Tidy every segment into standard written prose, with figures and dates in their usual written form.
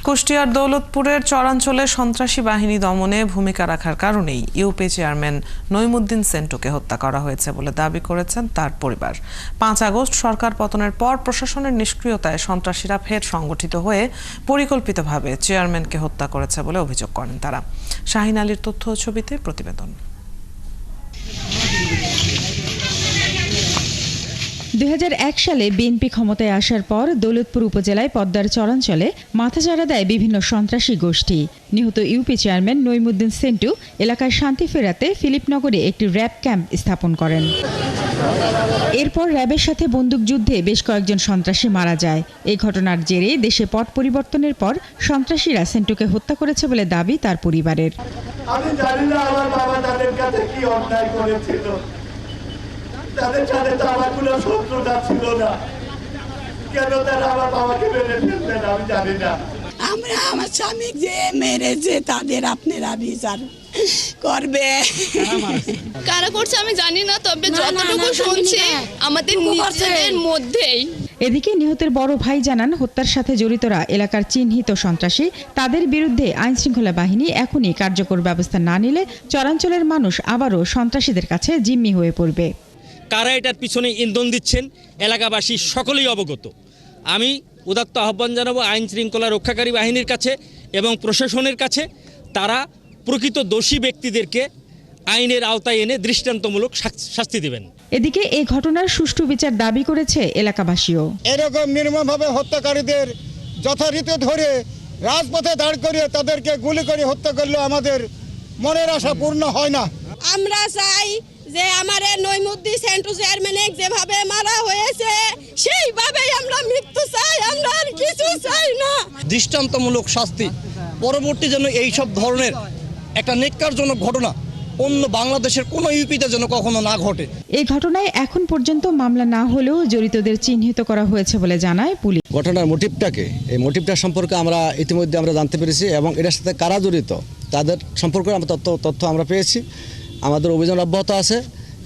কুষ্টিয়ার দৌলতপুরের চরাঞ্চলে সন্ত্রাসী বাহিনী দমনে ভূমিকা রাখার কারণেই ইউপি চেয়ারম্যান নইমুদ্দিন সেন্টুকে হত্যা করা হয়েছে বলে দাবি করেছেন তার পরিবার। 5 আগস্ট সরকার পতনের পর প্রশাসনের নিষ্ক্রিয়তায় সন্ত্রাসীরা ফের সংগঠিত হয়ে পরিকল্পিতভাবে চেয়ারম্যানকে হত্যা করেছে বলে অভিযোগ করেন তারা। শাহিন আলীর তথ্য ও ছবিতে প্রতিবেদন। 2001 সালে বিএনপি ক্ষমতায় আসার পর দৌলতপুর উপজেলায় পদ্মার চরাঞ্চলে মাথাচাড়া দেয় বিভিন্ন সন্ত্রাসী গোষ্ঠী। নিহত ইউপি চেয়ারম্যান নইমুদ্দিন সেন্টু এলাকায় শান্তি ফেরাতে ফিলিপনগরে একটি র্যাব ক্যাম্প স্থাপন করেন। এরপর র্যাবের সাথে বন্দুকযুদ্ধে বেশ কয়েকজন সন্ত্রাসী মারা যায়। এই ঘটনার জেরে দেশে পট পরিবর্তনের পর সন্ত্রাসীরা সেন্টুকে হত্যা করেছে বলে দাবি তার পরিবারের। আমি জানি না আমার বাবা তাদের কাছে কি অন্যায় করেছিল, তাদের সাথে তো আমার কোনো শত্রুতা ছিল না, কেন তারা আমার বাবাকে মেরে ফেলবেন আমি জানি না। আমরা আমার স্বামী যে মেরেছে তাদের আপনারা বিচার করবে। কারা করছে আমি জানি না, তবে যতটুকু শুনছি আমাদের নিজেদের মধ্যেই। এদিকে নিহতের বড় ভাই জানান, হত্যার সাথে জড়িতরা এলাকার চিহ্নিত সন্ত্রাসী। তাদের বিরুদ্ধে আইনশৃঙ্খলা বাহিনী এখনই কার্যকর ব্যবস্থা না নিলে চরাঞ্চলের মানুষ আবারও সন্ত্রাসীদের কাছে জিম্মি হয়ে পড়বে। কারা এটার পিছনে ইন্ধন দিচ্ছেন এলাকাবাসী সকলেই অবগত। আমি উদাত্ত আহ্বান জানাবো আইন শৃঙ্খলা রক্ষাকারী বাহিনীর কাছে এবং প্রশাসনের কাছে, তারা প্রকৃত দোষী ব্যক্তিদেরকে আইনের আওতায় এনে দৃষ্টান্তমূলক শাস্তি দেবেন। এদিকে এই ঘটনার সুষ্ঠু বিচার দাবি করেছে এলাকাবাসীও। এরকম নির্মমভাবে হত্যাকারীদের যথারীতি ধরে রাজপথে দাঁড় করিয়ে তাদেরকে গুলি করে হত্যা করলে আমাদের মনের আশা পূর্ণ হয় না। আমরা চাই যে আমাদের নইমুদ্দিন সেন্টু চেয়ারম্যান যেভাবে মারা হয়েছে সেইভাবেই আমরা মৃত্যু চাই, আমরা আর কিছু চাই না। দৃষ্টান্তমূলক শাস্তি পরবর্তী যেন এইসব ধরনের একটা নেক্কারজনক ঘটনা অন্য বাংলাদেশের কোনো ইউপিতে যেন কখনো না ঘটে। এই ঘটনায় এখন পর্যন্ত মামলা না হলেও জড়িতদের চিহ্নিত করা হয়েছে বলে জানায় পুলিশ। ঘটনার এই মোটিভটা সম্পর্কে আমরা ইতিমধ্যে আমরা জানতে পেরেছি এবং এটার সাথে কারা জড়িত তাদের সম্পর্কে আমরা তথ্য আমরা পেয়েছি। আমাদের অভিযান অব্যাহত আছে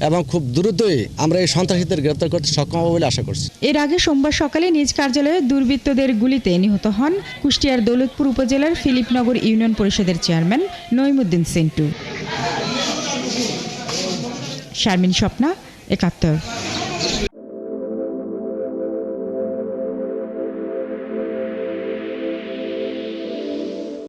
এবং খুব দ্রুতই আমরা এই সন্ত্রাসীদের গ্রেপ্তার করতে সক্ষম হব বলে আশা করছি। এর আগে সোমবার সকালে নিজ কার্যালয়ে দুর্বৃত্তদের গুলিতে নিহত হন কুষ্টিয়ার দৌলতপুর উপজেলার ফিলিপনগর ইউনিয়ন পরিষদের চেয়ারম্যান নইমুদ্দিন সেন্টু। শারমিন স্বপ্না, ৭১।